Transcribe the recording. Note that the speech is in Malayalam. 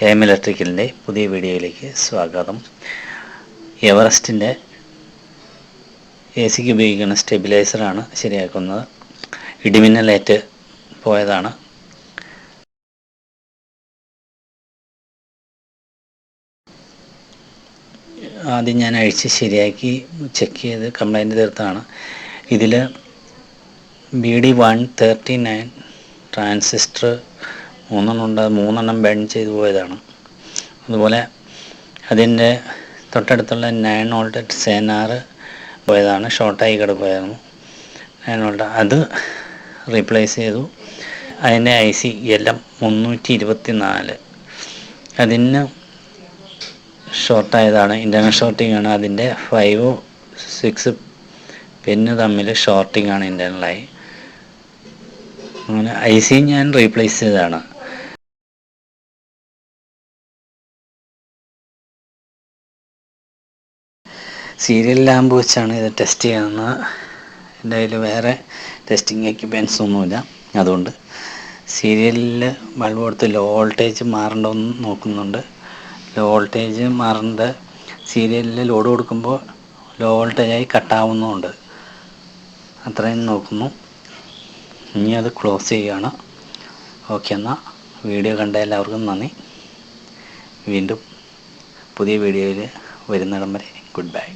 എം ഇലക്ട്രിക്കലിൻ്റെ പുതിയ വീഡിയോയിലേക്ക് സ്വാഗതം. എവറസ്റ്റിൻ്റെ സിക്ക് ഉപയോഗിക്കുന്ന സ്റ്റെബിലൈസറാണ് ശരിയാക്കുന്നത്. ഇടിമിന്നലേറ്റ് പോയതാണ്. ആദ്യം ഞാൻ അഴിച്ച് ശരിയാക്കി ചെക്ക് ചെയ്ത് കംപ്ലൈൻറ്റ് തീർത്താണ്. ഇതിൽ BD139 ട്രാൻസിസ്റ്റർ 3 ഉണ്ട്. 3 ബേൺ ചെയ്തു പോയതാണ്. അതുപോലെ അതിൻ്റെ തൊട്ടടുത്തുള്ള 9 വോൾട്ട് സേനാർ പോയതാണ്, ഷോർട്ടായി കിടക്കുമായിരുന്നു. 9 വോൾട്ട് അത് റീപ്ലേസ് ചെയ്തു. അതിൻ്റെ IC LM324 അതിന് ഷോർട്ടായതാണ്, ഇൻ്റർണൽ ഷോർട്ടിംഗ് ആണ്. അതിൻ്റെ 5, 6 പിന്ന് തമ്മിൽ ഷോർട്ടിംഗ് ആണ് ഇൻ്റർണലായി. അങ്ങനെ IC ഞാൻ റീപ്ലേസ് ചെയ്തതാണ്. സീരിയൽ ലാമ്പ് വെച്ചാണ് ഇത് ടെസ്റ്റ് ചെയ്യുന്നത്. എൻ്റെ കയ്യിൽ വേറെ ടെസ്റ്റിംഗ് എക്യുപ്മെൻറ്റ്സ് ഒന്നുമില്ല. അതുകൊണ്ട് സീരിയലിൽ ബൾബ് കൊടുത്ത് ലോ വോൾട്ടേജ് മാറേണ്ടതെന്ന് നോക്കുന്നുണ്ട്. ലോ വോൾട്ടേജ് മാറേണ്ട സീരിയലിൽ ലോഡ് കൊടുക്കുമ്പോൾ ലോ വോൾട്ടേജായി കട്ടാവുന്നുമുണ്ട്. അത്രയും നോക്കുന്നു. ഇനി അത് ക്ലോസ് ചെയ്യുകയാണ്. ഓക്കെ, എന്നാൽ വീഡിയോ കണ്ട എല്ലാവർക്കും നന്ദി. വീണ്ടും പുതിയ വീഡിയോയിൽ വരുന്നിടം വരെ ഗുഡ് ബൈ.